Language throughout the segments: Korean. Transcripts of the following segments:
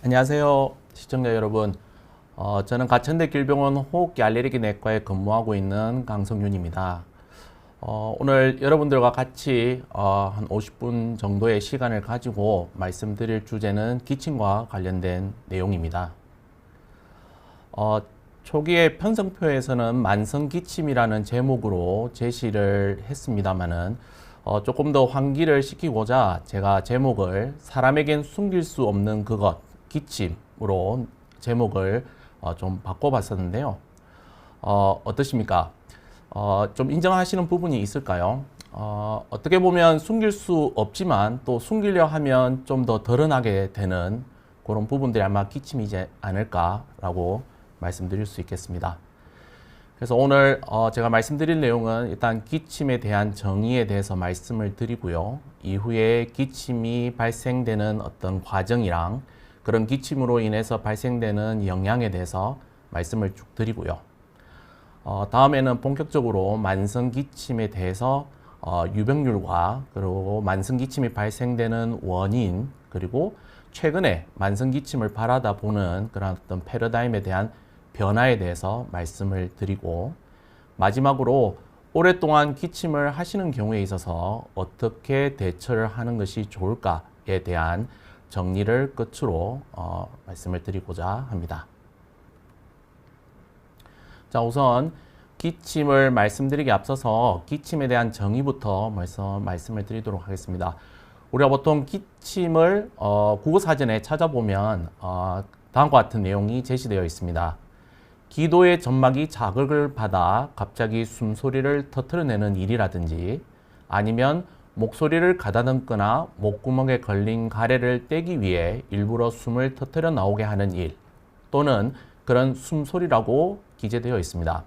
안녕하세요, 시청자 여러분. 저는 가천대 길병원 호흡기 알레르기 내과에 근무하고 있는 강성윤입니다. 오늘 여러분들과 같이 한 50분 정도의 시간을 가지고 말씀드릴 주제는 기침과 관련된 내용입니다. 초기에 편성표에서는 만성기침이라는 제목으로 제시를 했습니다만은 조금 더 환기를 시키고자 제가 제목을 사람에겐 숨길 수 없는 그것, 기침으로 제목을 좀 바꿔봤었는데요. 어떠십니까? 좀 인정하시는 부분이 있을까요? 어떻게 보면 숨길 수 없지만 또 숨기려 하면 좀 더 드러나게 되는 그런 부분들이 아마 기침이지 않을까라고 말씀드릴 수 있겠습니다. 그래서 오늘 제가 말씀드릴 내용은 일단 기침에 대한 정의에 대해서 말씀을 드리고요. 이후에 기침이 발생되는 어떤 과정이랑 그런 기침으로 인해서 발생되는 영향에 대해서 말씀을 쭉 드리고요. 다음에는 본격적으로 만성기침에 대해서 유병률과 그리고 만성기침이 발생되는 원인 그리고 최근에 만성기침을 바라다 보는 그런 어떤 패러다임에 대한 변화에 대해서 말씀을 드리고 마지막으로 오랫동안 기침을 하시는 경우에 있어서 어떻게 대처를 하는 것이 좋을까에 대한 정리를 끝으로 말씀을 드리고자 합니다. 자, 우선 기침을 말씀드리기 앞서서 기침에 대한 정의부터 말씀을 드리도록 하겠습니다. 우리가 보통 기침을 국어사전에 찾아보면 다음과 같은 내용이 제시되어 있습니다. 기도의 점막이 자극을 받아 갑자기 숨소리를 터트려내는 일이라든지 아니면 목소리를 가다듬거나 목구멍에 걸린 가래를 떼기 위해 일부러 숨을 터트려 나오게 하는 일 또는 그런 숨소리라고 기재되어 있습니다.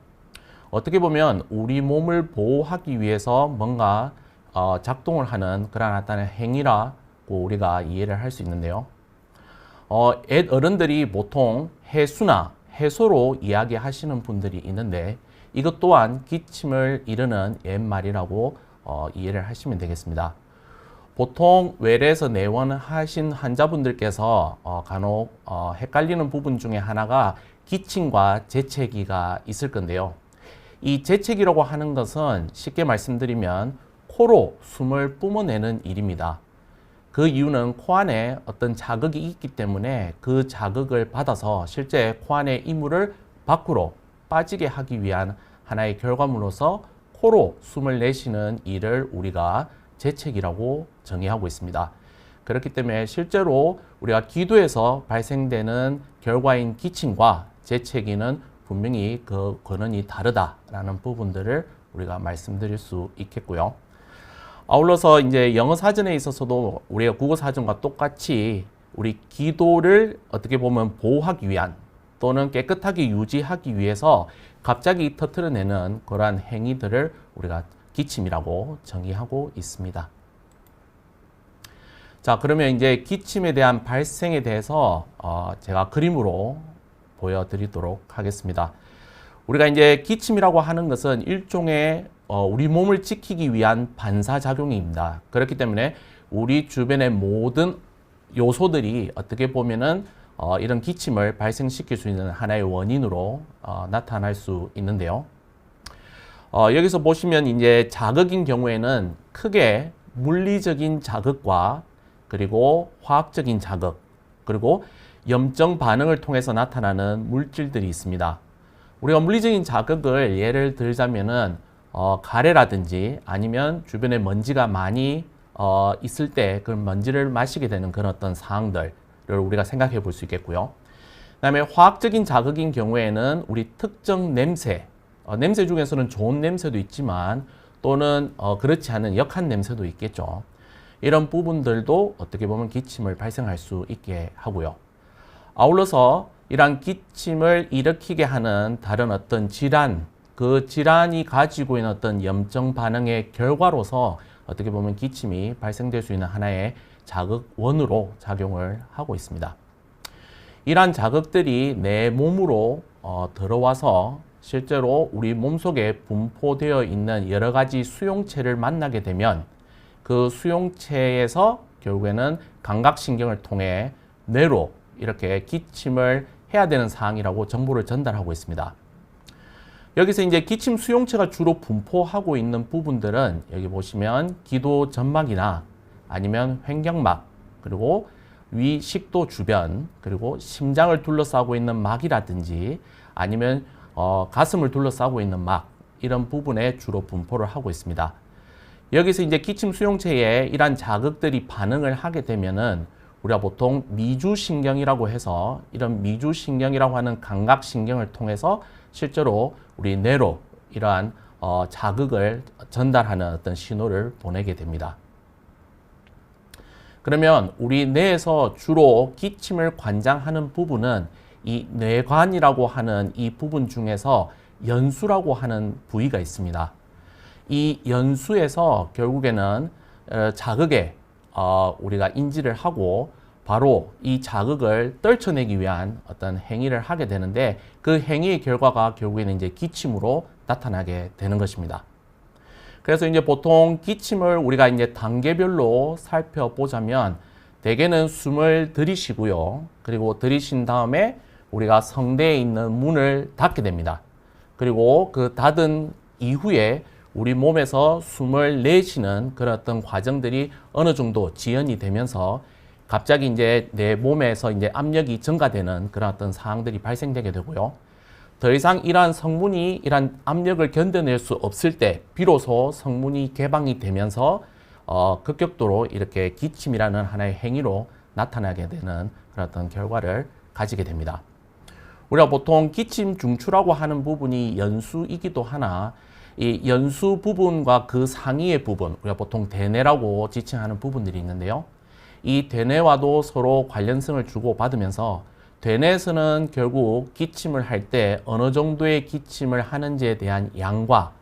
어떻게 보면 우리 몸을 보호하기 위해서 뭔가 작동을 하는 그런 어떤 행위라고 우리가 이해를 할 수 있는데요. 어른들이 보통 해수나 해소로 이야기하시는 분들이 있는데 이것 또한 기침을 이르는 옛말이라고 이해를 하시면 되겠습니다. 보통 외래에서 내원하신 환자분들께서 간혹 헷갈리는 부분 중에 하나가 기침과 재채기가 있을 건데요. 이 재채기라고 하는 것은 쉽게 말씀드리면 코로 숨을 뿜어내는 일입니다. 그 이유는 코 안에 어떤 자극이 있기 때문에 그 자극을 받아서 실제 코 안에 이물을 밖으로 빠지게 하기 위한 하나의 결과물로서 코로 숨을 내쉬는 일을 우리가 재채기라고 정의하고 있습니다. 그렇기 때문에 실제로 우리가 기도에서 발생되는 결과인 기침과 재채기는 분명히 그 근원이 다르다라는 부분들을 우리가 말씀드릴 수 있겠고요. 아울러서 이제 영어 사전에 있어서도 우리가 국어 사전과 똑같이 우리 기도를 어떻게 보면 보호하기 위한 또는 깨끗하게 유지하기 위해서 갑자기 터트려내는 그러한 행위들을 우리가 기침이라고 정의하고 있습니다. 자, 그러면 이제 기침에 대한 발생에 대해서 제가 그림으로 보여드리도록 하겠습니다. 우리가 이제 기침이라고 하는 것은 일종의 우리 몸을 지키기 위한 반사작용입니다. 그렇기 때문에 우리 주변의 모든 요소들이 어떻게 보면은 이런 기침을 발생시킬 수 있는 하나의 원인으로 나타날 수 있는데요. 여기서 보시면 이제 자극인 경우에는 크게 물리적인 자극과 그리고 화학적인 자극 그리고 염증 반응을 통해서 나타나는 물질들이 있습니다. 우리가 물리적인 자극을 예를 들자면은 가래라든지 아니면 주변에 먼지가 많이 있을 때 그 먼지를 마시게 되는 그런 어떤 사항들을 우리가 생각해 볼 수 있겠고요. 그다음에 화학적인 자극인 경우에는 우리 특정 냄새, 냄새 중에서는 좋은 냄새도 있지만 또는 그렇지 않은 역한 냄새도 있겠죠. 이런 부분들도 어떻게 보면 기침을 발생할 수 있게 하고요. 아울러서 이러한 기침을 일으키게 하는 다른 어떤 질환, 그 질환이 가지고 있는 어떤 염증 반응의 결과로서 어떻게 보면 기침이 발생될 수 있는 하나의 자극원으로 작용을 하고 있습니다. 이러한 자극들이 내 몸으로 들어와서 실제로 우리 몸속에 분포되어 있는 여러 가지 수용체를 만나게 되면 그 수용체에서 결국에는 감각신경을 통해 뇌로 이렇게 기침을 해야 되는 사항이라고 정보를 전달하고 있습니다. 여기서 이제 기침 수용체가 주로 분포하고 있는 부분들은 여기 보시면 기도 점막이나 아니면 횡격막, 그리고 위 식도 주변, 그리고 심장을 둘러싸고 있는 막이라든지 아니면 가슴을 둘러싸고 있는 막, 이런 부분에 주로 분포를 하고 있습니다. 여기서 이제 기침 수용체에 이러한 자극들이 반응을 하게 되면은 우리가 보통 미주신경이라고 해서 이런 미주신경이라고 하는 감각신경을 통해서 실제로 우리 뇌로 이러한 자극을 전달하는 어떤 신호를 보내게 됩니다. 그러면 우리 뇌에서 주로 기침을 관장하는 부분은 이 뇌관이라고 하는 이 부분 중에서 연수라고 하는 부위가 있습니다. 이 연수에서 결국에는 자극에 우리가 인지를 하고 바로 이 자극을 떨쳐내기 위한 어떤 행위를 하게 되는데 그 행위의 결과가 결국에는 이제 기침으로 나타나게 되는 것입니다. 그래서 이제 보통 기침을 우리가 이제 단계별로 살펴보자면 대개는 숨을 들이쉬고요. 그리고 들이쉰 다음에 우리가 성대에 있는 문을 닫게 됩니다. 그리고 그 닫은 이후에 우리 몸에서 숨을 내쉬는 그런 어떤 과정들이 어느 정도 지연이 되면서 갑자기 이제 내 몸에서 이제 압력이 증가되는 그런 어떤 상황들이 발생되게 되고요. 더 이상 이러한 성문이 이러한 압력을 견뎌낼 수 없을 때 비로소 성문이 개방이 되면서 급격도로 이렇게 기침이라는 하나의 행위로 나타나게 되는 그런 어떤 결과를 가지게 됩니다. 우리가 보통 기침 중추라고 하는 부분이 연수이기도 하나 이 연수 부분과 그 상위의 부분, 우리가 보통 대뇌라고 지칭하는 부분들이 있는데요. 이 대뇌와도 서로 관련성을 주고받으면서 대뇌에서는 결국 기침을 할 때 어느 정도의 기침을 하는지에 대한 양과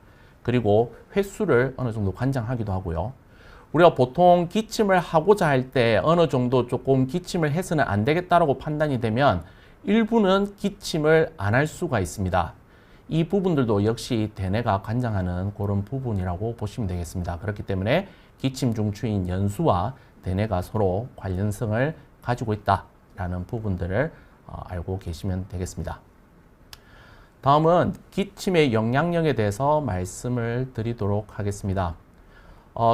그리고 횟수를 어느 정도 관장하기도 하고요. 우리가 보통 기침을 하고자 할 때 어느 정도 조금 기침을 해서는 안 되겠다라고 판단이 되면 일부는 기침을 안 할 수가 있습니다. 이 부분들도 역시 대뇌가 관장하는 그런 부분이라고 보시면 되겠습니다. 그렇기 때문에 기침 중추인 연수와 대뇌가 서로 관련성을 가지고 있다라는 부분들을 알고 계시면 되겠습니다. 다음은 기침의 영향력에 대해서 말씀을 드리도록 하겠습니다.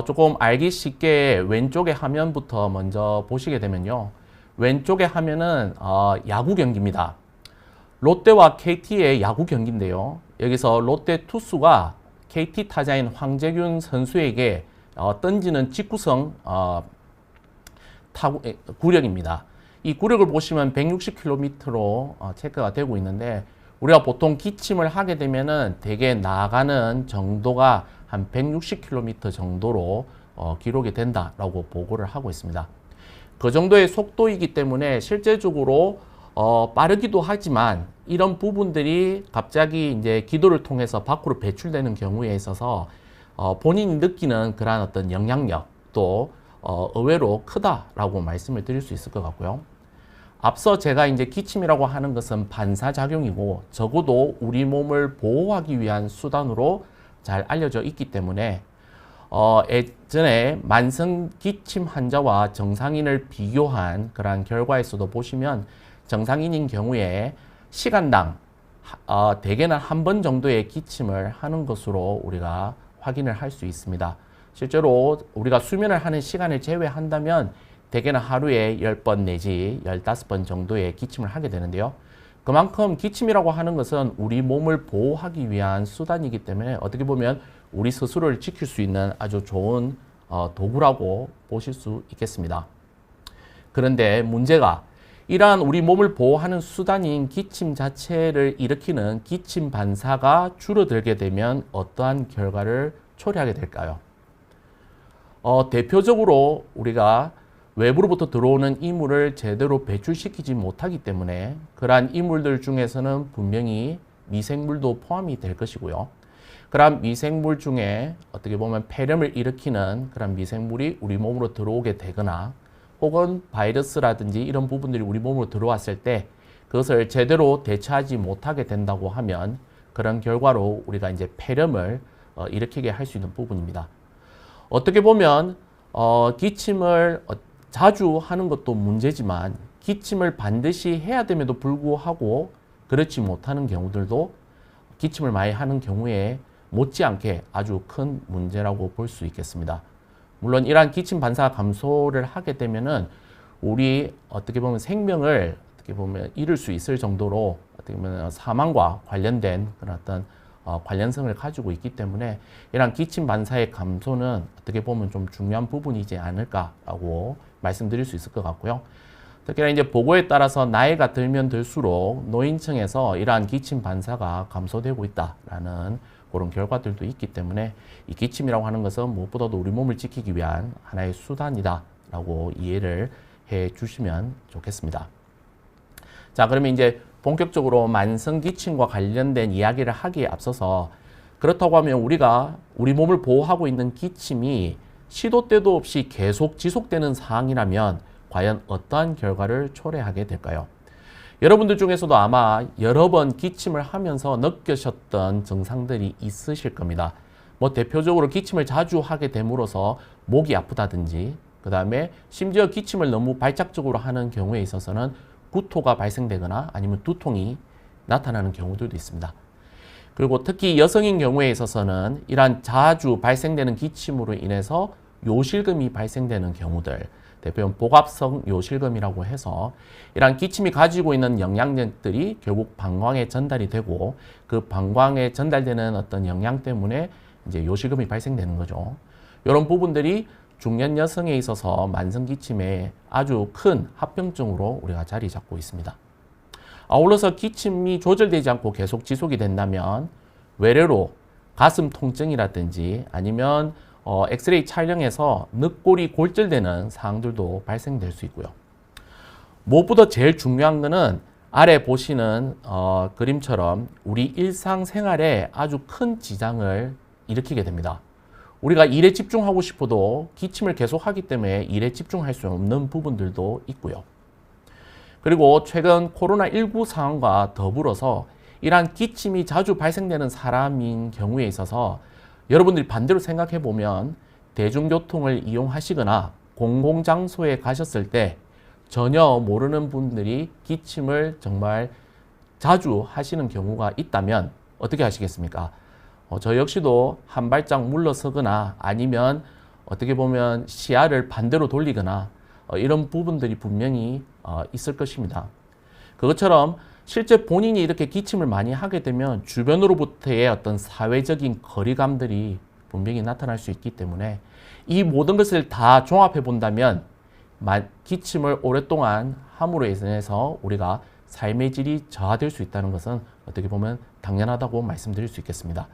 조금 알기 쉽게 왼쪽의 화면부터 먼저 보시게 되면요. 왼쪽의 화면은 야구 경기입니다. 롯데와 KT의 야구 경기인데요. 여기서 롯데 투수가 KT 타자인 황재균 선수에게 던지는 직구성 구력입니다. 이 구력을 보시면 160km로 체크가 되고 있는데 우리가 보통 기침을 하게 되면은 대개 나가는 정도가 한 160km 정도로 기록이 된다라고 보고를 하고 있습니다. 그 정도의 속도이기 때문에 실제적으로 빠르기도 하지만 이런 부분들이 갑자기 이제 기도를 통해서 밖으로 배출되는 경우에 있어서 본인이 느끼는 그러한 어떤 영향력도 의외로 크다라고 말씀을 드릴 수 있을 것 같고요. 앞서 제가 이제 기침이라고 하는 것은 반사작용이고 적어도 우리 몸을 보호하기 위한 수단으로 잘 알려져 있기 때문에 예전에 만성 기침 환자와 정상인을 비교한 그러한 결과에서도 보시면 정상인인 경우에 시간당 대개는 한 번 정도의 기침을 하는 것으로 우리가 확인을 할 수 있습니다. 실제로 우리가 수면을 하는 시간을 제외한다면 대개는 하루에 10번 내지 15번 정도의 기침을 하게 되는데요. 그만큼 기침이라고 하는 것은 우리 몸을 보호하기 위한 수단이기 때문에 어떻게 보면 우리 스스로를 지킬 수 있는 아주 좋은 도구라고 보실 수 있겠습니다. 그런데 문제가 이러한 우리 몸을 보호하는 수단인 기침 자체를 일으키는 기침 반사가 줄어들게 되면 어떠한 결과를 초래하게 될까요? 대표적으로 우리가 외부로부터 들어오는 이물을 제대로 배출시키지 못하기 때문에 그러한 이물들 중에서는 분명히 미생물도 포함이 될 것이고요. 그러한 미생물 중에 어떻게 보면 폐렴을 일으키는 그런 미생물이 우리 몸으로 들어오게 되거나 혹은 바이러스라든지 이런 부분들이 우리 몸으로 들어왔을 때 그것을 제대로 대처하지 못하게 된다고 하면 그런 결과로 우리가 이제 폐렴을 일으키게 할 수 있는 부분입니다. 어떻게 보면 기침을 자주 하는 것도 문제지만 기침을 반드시 해야 됨에도 불구하고 그렇지 못하는 경우들도 기침을 많이 하는 경우에 못지않게 아주 큰 문제라고 볼 수 있겠습니다. 물론 이러한 기침 반사 감소를 하게 되면은 우리 어떻게 보면 생명을 어떻게 보면 잃을 수 있을 정도로 어떻게 보면 사망과 관련된 그런 어떤 관련성을 가지고 있기 때문에 이러한 기침 반사의 감소는 어떻게 보면 좀 중요한 부분이지 않을까라고 말씀드릴 수 있을 것 같고요. 특히나 이제 보고에 따라서 나이가 들면 들수록 노인층에서 이러한 기침 반사가 감소되고 있다라는 그런 결과들도 있기 때문에 이 기침이라고 하는 것은 무엇보다도 우리 몸을 지키기 위한 하나의 수단이다라고 이해를 해 주시면 좋겠습니다. 자, 그러면 이제 본격적으로 만성 기침과 관련된 이야기를 하기에 앞서서 그렇다고 하면 우리가 우리 몸을 보호하고 있는 기침이 시도 때도 없이 계속 지속되는 상황이라면 과연 어떠한 결과를 초래하게 될까요? 여러분들 중에서도 아마 여러 번 기침을 하면서 느끼셨던 증상들이 있으실 겁니다. 뭐 대표적으로 기침을 자주 하게 됨으로써 목이 아프다든지 그 다음에 심지어 기침을 너무 발작적으로 하는 경우에 있어서는 구토가 발생되거나 아니면 두통이 나타나는 경우들도 있습니다. 그리고 특히 여성인 경우에 있어서는 이러한 자주 발생되는 기침으로 인해서 요실금이 발생되는 경우들, 대표적으로 복압성 요실금이라고 해서 이러한 기침이 가지고 있는 영양력들이 결국 방광에 전달이 되고 그 방광에 전달되는 어떤 영양 때문에 이제 요실금이 발생되는 거죠. 이런 부분들이 중년 여성에 있어서 만성 기침의 아주 큰 합병증으로 우리가 자리 잡고 있습니다. 아울러서 기침이 조절되지 않고 계속 지속이 된다면 외래로 가슴 통증이라든지 아니면 엑스레이 촬영에서 늑골이 골절되는 사항들도 발생될 수 있고요. 무엇보다 제일 중요한 것은 아래 보시는 그림처럼 우리 일상생활에 아주 큰 지장을 일으키게 됩니다. 우리가 일에 집중하고 싶어도 기침을 계속하기 때문에 일에 집중할 수 없는 부분들도 있고요. 그리고 최근 코로나19 상황과 더불어서 이러한 기침이 자주 발생되는 사람인 경우에 있어서 여러분들이 반대로 생각해 보면 대중교통을 이용하시거나 공공장소에 가셨을 때 전혀 모르는 분들이 기침을 정말 자주 하시는 경우가 있다면 어떻게 하시겠습니까? 저 역시도 한 발짝 물러서거나 아니면 어떻게 보면 시야를 반대로 돌리거나 이런 부분들이 분명히 있을 것입니다. 그것처럼 실제 본인이 이렇게 기침을 많이 하게 되면 주변으로부터의 어떤 사회적인 거리감들이 분명히 나타날 수 있기 때문에 이 모든 것을 다 종합해 본다면 기침을 오랫동안 함으로 인해서 우리가 삶의 질이 저하될 수 있다는 것은 어떻게 보면 당연하다고 말씀드릴 수 있겠습니다.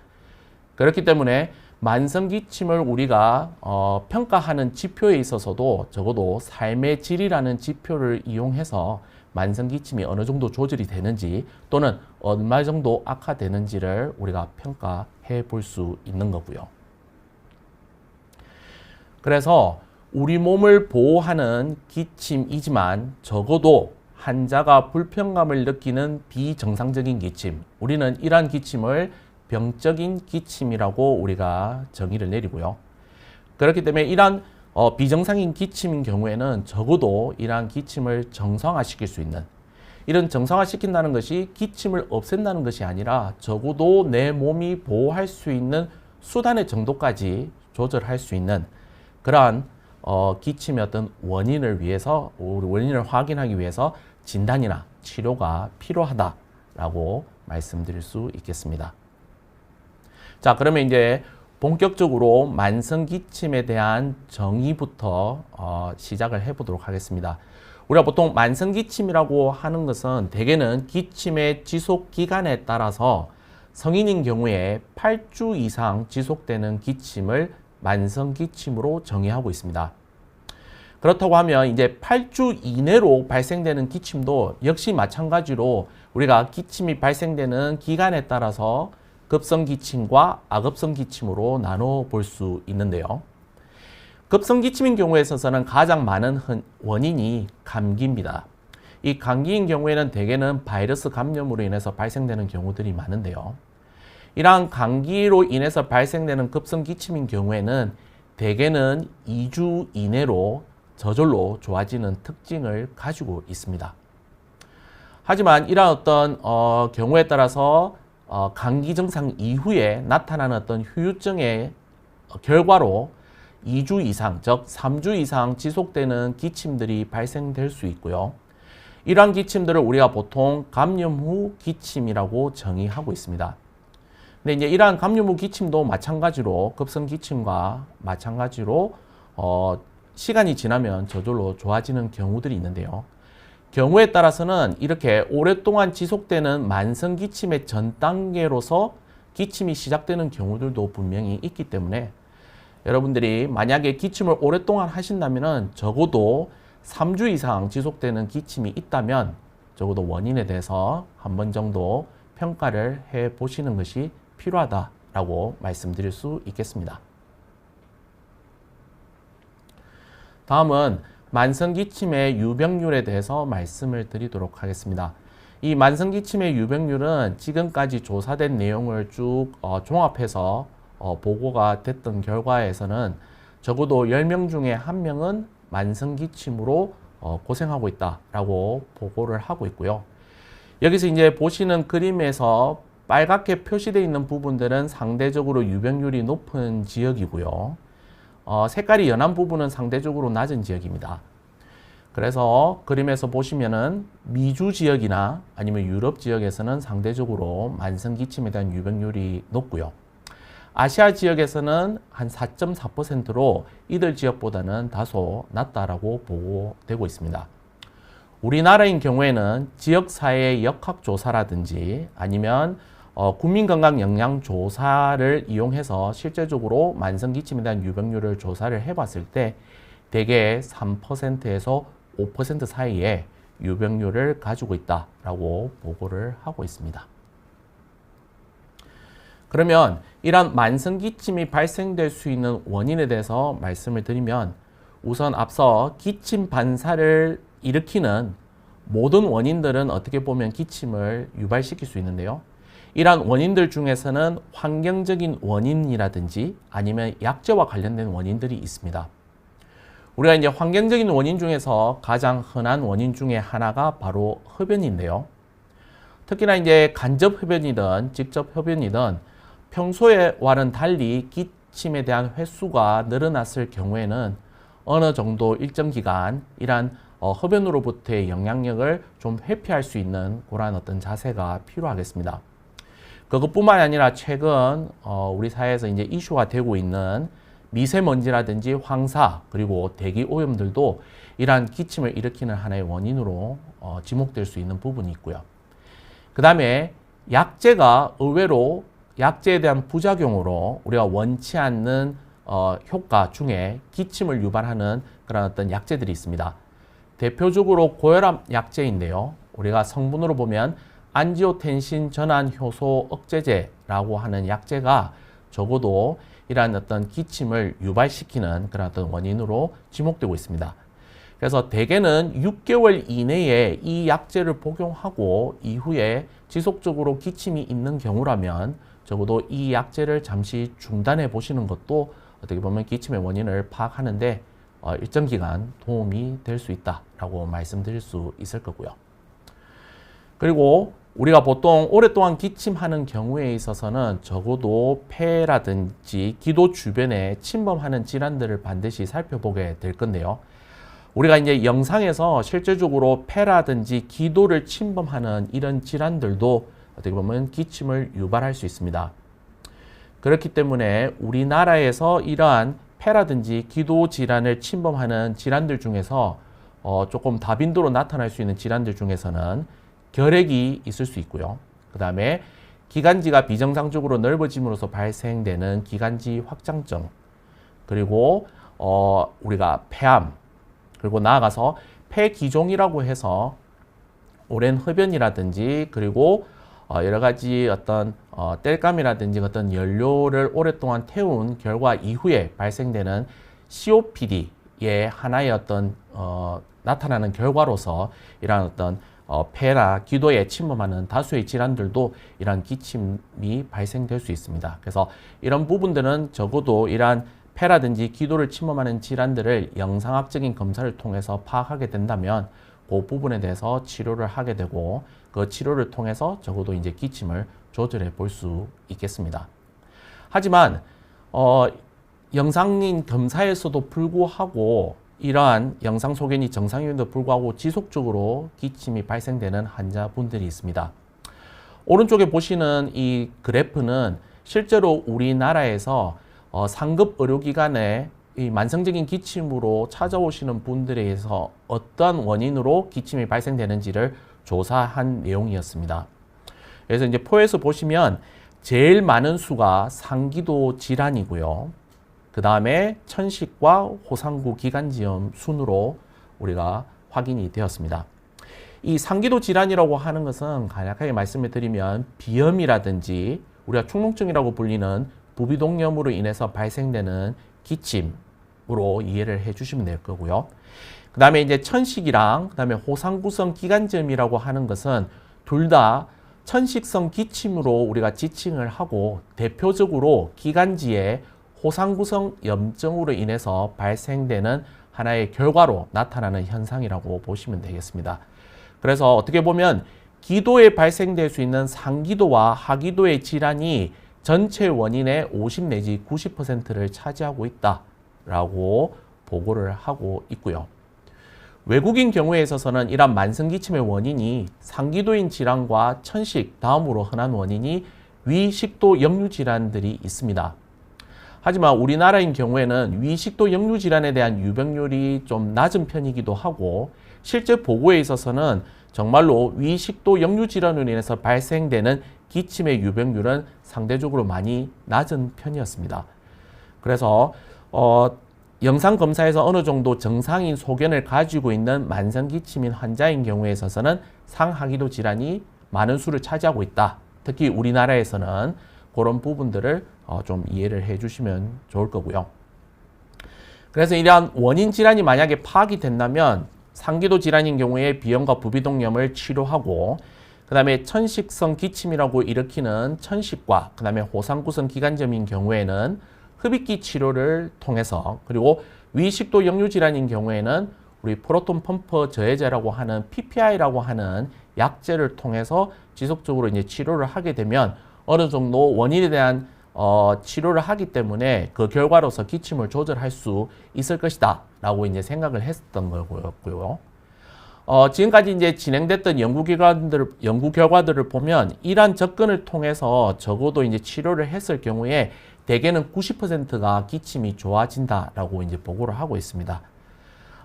그렇기 때문에 만성 기침을 우리가 평가하는 지표에 있어서도 적어도 삶의 질이라는 지표를 이용해서 만성 기침이 어느 정도 조절이 되는지 또는 얼마 정도 악화되는지를 우리가 평가해 볼 수 있는 거고요. 그래서 우리 몸을 보호하는 기침이지만 적어도 환자가 불편감을 느끼는 비정상적인 기침, 우리는 이러한 기침을 병적인 기침이라고 우리가 정의를 내리고요. 그렇기 때문에 이러한 비정상인 기침인 경우에는 적어도 이러한 기침을 정상화시킬 수 있는, 이런 정상화시킨다는 것이 기침을 없앤다는 것이 아니라 적어도 내 몸이 보호할 수 있는 수단의 정도까지 조절할 수 있는 그러한 기침의 어떤 원인을 위해서, 원인을 확인하기 위해서 진단이나 치료가 필요하다라고 말씀드릴 수 있겠습니다. 자, 그러면 이제 본격적으로 만성 기침에 대한 정의부터 시작을 해보도록 하겠습니다. 우리가 보통 만성 기침이라고 하는 것은 대개는 기침의 지속 기간에 따라서 성인인 경우에 8주 이상 지속되는 기침을 만성 기침으로 정의하고 있습니다. 그렇다고 하면 이제 8주 이내로 발생되는 기침도 역시 마찬가지로 우리가 기침이 발생되는 기간에 따라서 급성 기침과 아급성 기침으로 나눠 볼 수 있는데요. 급성 기침인 경우에 있어서는 가장 많은 원인이 감기입니다. 이 감기인 경우에는 대개는 바이러스 감염으로 인해서 발생되는 경우들이 많은데요. 이러한 감기로 인해서 발생되는 급성 기침인 경우에는 대개는 2주 이내로 저절로 좋아지는 특징을 가지고 있습니다. 하지만 이러한 어떤 경우에 따라서 감기 증상 이후에 나타나는 어떤 후유증의 결과로 2주 이상, 즉 3주 이상 지속되는 기침들이 발생될 수 있고요. 이러한 기침들을 우리가 보통 감염 후 기침이라고 정의하고 있습니다. 근데 이제 이러한 감염 후 기침도 마찬가지로 급성 기침과 마찬가지로 시간이 지나면 저절로 좋아지는 경우들이 있는데요. 경우에 따라서는 이렇게 오랫동안 지속되는 만성 기침의 전 단계로서 기침이 시작되는 경우들도 분명히 있기 때문에 여러분들이 만약에 기침을 오랫동안 하신다면 적어도 3주 이상 지속되는 기침이 있다면 적어도 원인에 대해서 한 번 정도 평가를 해 보시는 것이 필요하다라고 말씀드릴 수 있겠습니다. 다음은 만성기침의 유병률에 대해서 말씀을 드리도록 하겠습니다. 이 만성기침의 유병률은 지금까지 조사된 내용을 쭉 종합해서 보고가 됐던 결과에서는 적어도 10명 중에 1명은 만성기침으로 고생하고 있다라고 보고를 하고 있고요. 여기서 이제 보시는 그림에서 빨갛게 표시되어 있는 부분들은 상대적으로 유병률이 높은 지역이고요. 색깔이 연한 부분은 상대적으로 낮은 지역입니다. 그래서 그림에서 보시면은 미주 지역이나 아니면 유럽 지역에서는 상대적으로 만성기침에 대한 유병률이 높고요. 아시아 지역에서는 한 4.4%로 이들 지역보다는 다소 낮다라고 보고되고 있습니다. 우리나라인 경우에는 지역사회 역학조사라든지 아니면 국민건강영양조사를 이용해서 실제적으로 만성기침에 대한 유병률을 조사를 해봤을 때 대개 3%에서 5% 사이에 유병률을 가지고 있다라고 보고를 하고 있습니다. 그러면 이런 만성기침이 발생될 수 있는 원인에 대해서 말씀을 드리면 우선 앞서 기침 반사를 일으키는 모든 원인들은 어떻게 보면 기침을 유발시킬 수 있는데요. 이러한 원인들 중에서는 환경적인 원인이라든지 아니면 약제와 관련된 원인들이 있습니다. 우리가 이제 환경적인 원인 중에서 가장 흔한 원인 중에 하나가 바로 흡연인데요. 특히나 이제 간접 흡연이든 직접 흡연이든 평소에와는 달리 기침에 대한 횟수가 늘어났을 경우에는 어느 정도 일정 기간 이러한 흡연으로부터의 영향력을 좀 회피할 수 있는 그러한 어떤 자세가 필요하겠습니다. 그것뿐만 아니라 최근 우리 사회에서 이제 이슈가 되고 있는 미세먼지라든지 황사 그리고 대기 오염들도 이러한 기침을 일으키는 하나의 원인으로 지목될 수 있는 부분이 있고요. 그 다음에 약제가 의외로 약제에 대한 부작용으로 우리가 원치 않는 효과 중에 기침을 유발하는 그런 어떤 약제들이 있습니다. 대표적으로 고혈압 약제인데요. 우리가 성분으로 보면 안지오텐신 전환 효소 억제제라고 하는 약제가 적어도 이러한 어떤 기침을 유발시키는 그런 어떤 원인으로 지목되고 있습니다. 그래서 대개는 6개월 이내에 이 약제를 복용하고 이후에 지속적으로 기침이 있는 경우라면 적어도 이 약제를 잠시 중단해 보시는 것도 어떻게 보면 기침의 원인을 파악하는데 일정 기간 도움이 될 수 있다라고 말씀드릴 수 있을 거고요. 그리고 우리가 보통 오랫동안 기침하는 경우에 있어서는 적어도 폐라든지 기도 주변에 침범하는 질환들을 반드시 살펴보게 될 건데요. 우리가 이제 영상에서 실제적으로 폐라든지 기도를 침범하는 이런 질환들도 어떻게 보면 기침을 유발할 수 있습니다. 그렇기 때문에 우리나라에서 이러한 폐라든지 기도 질환을 침범하는 질환들 중에서 조금 다빈도로 나타날 수 있는 질환들 중에서는 결핵이 있을 수 있고요. 그 다음에 기관지가 비정상적으로 넓어짐으로써 발생되는 기관지 확장증, 그리고 우리가 폐암, 그리고 나아가서 폐기종이라고 해서 오랜 흡연이라든지 그리고 여러 가지 어떤 땔감이라든지 어떤 연료를 오랫동안 태운 결과 이후에 발생되는 COPD의 하나의 어떤 나타나는 결과로서 이러한 어떤 폐나 기도에 침범하는 다수의 질환들도 이러한 기침이 발생될 수 있습니다. 그래서 이런 부분들은 적어도 이러한 폐라든지 기도를 침범하는 질환들을 영상학적인 검사를 통해서 파악하게 된다면 그 부분에 대해서 치료를 하게 되고 그 치료를 통해서 적어도 이제 기침을 조절해 볼 수 있겠습니다. 하지만 영상인 검사에서도 불구하고 이러한 영상 소견이 정상임에도 불구하고 지속적으로 기침이 발생되는 환자분들이 있습니다. 오른쪽에 보시는 이 그래프는 실제로 우리나라에서 상급 의료기관에 이 만성적인 기침으로 찾아오시는 분들에 의해서 어떤 원인으로 기침이 발생되는지를 조사한 내용이었습니다. 그래서 이제 표에서 보시면 제일 많은 수가 상기도 질환이고요. 그 다음에 천식과 호상구 기관지염 순으로 우리가 확인이 되었습니다. 이 상기도 질환이라고 하는 것은 간략하게 말씀을 드리면 비염이라든지 우리가 축농증이라고 불리는 부비동염으로 인해서 발생되는 기침으로 이해를 해주시면 될 거고요. 그 다음에 이제 천식이랑 그 다음에 호상구성 기관지염이라고 하는 것은 둘 다 천식성 기침으로 우리가 지칭을 하고 대표적으로 기관지에 호상구성 염증으로 인해서 발생되는 하나의 결과로 나타나는 현상이라고 보시면 되겠습니다. 그래서 어떻게 보면 기도에 발생될 수 있는 상기도와 하기도의 질환이 전체 원인의 50 내지 90%를 차지하고 있다라고 보고를 하고 있고요. 외국인 경우에 있어서는 이러한 만성기침의 원인이 상기도인 질환과 천식, 다음으로 흔한 원인이 위식도 역류 질환들이 있습니다. 하지만 우리나라인 경우에는 위식도 역류 질환에 대한 유병률이 좀 낮은 편이기도 하고 실제 보고에 있어서는 정말로 위식도 역류 질환으로 인해서 발생되는 기침의 유병률은 상대적으로 많이 낮은 편이었습니다. 그래서 영상 검사에서 어느 정도 정상인 소견을 가지고 있는 만성기침인 환자인 경우에 있어서는 상하기도 질환이 많은 수를 차지하고 있다. 특히 우리나라에서는 그런 부분들을 좀 이해를 해주시면 좋을 거고요. 그래서 이러한 원인 질환이 만약에 파악이 된다면 상기도 질환인 경우에 비염과 부비동염을 치료하고 그 다음에 천식성 기침이라고 일으키는 천식과 그 다음에 호상구성 기관지염인 경우에는 흡입기 치료를 통해서 그리고 위식도 역류 질환인 경우에는 우리 프로톤 펌프 저해제라고 하는 PPI라고 하는 약제를 통해서 지속적으로 이제 치료를 하게 되면 어느 정도 원인에 대한 치료를 하기 때문에 그 결과로서 기침을 조절할 수 있을 것이다 라고 이제 생각을 했었던 거고요. 지금까지 이제 진행됐던 연구 결과들을 보면 이러한 접근을 통해서 적어도 이제 치료를 했을 경우에 대개는 90%가 기침이 좋아진다라고 이제 보고를 하고 있습니다.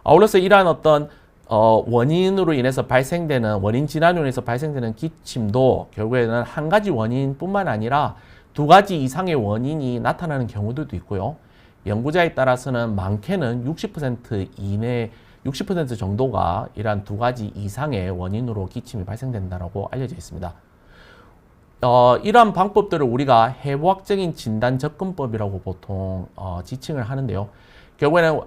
아울러서 이러한 어떤 원인으로 인해서 발생되는 원인 질환으로 인해서 발생되는 기침도 결국에는 한 가지 원인뿐만 아니라 두 가지 이상의 원인이 나타나는 경우들도 있고요. 연구자에 따라서는 많게는 60% 이내 60% 정도가 이러한 두 가지 이상의 원인으로 기침이 발생된다고 알려져 있습니다. 이러한 방법들을 우리가 해부학적인 진단 접근법이라고 보통 지칭을 하는데요. 결국에는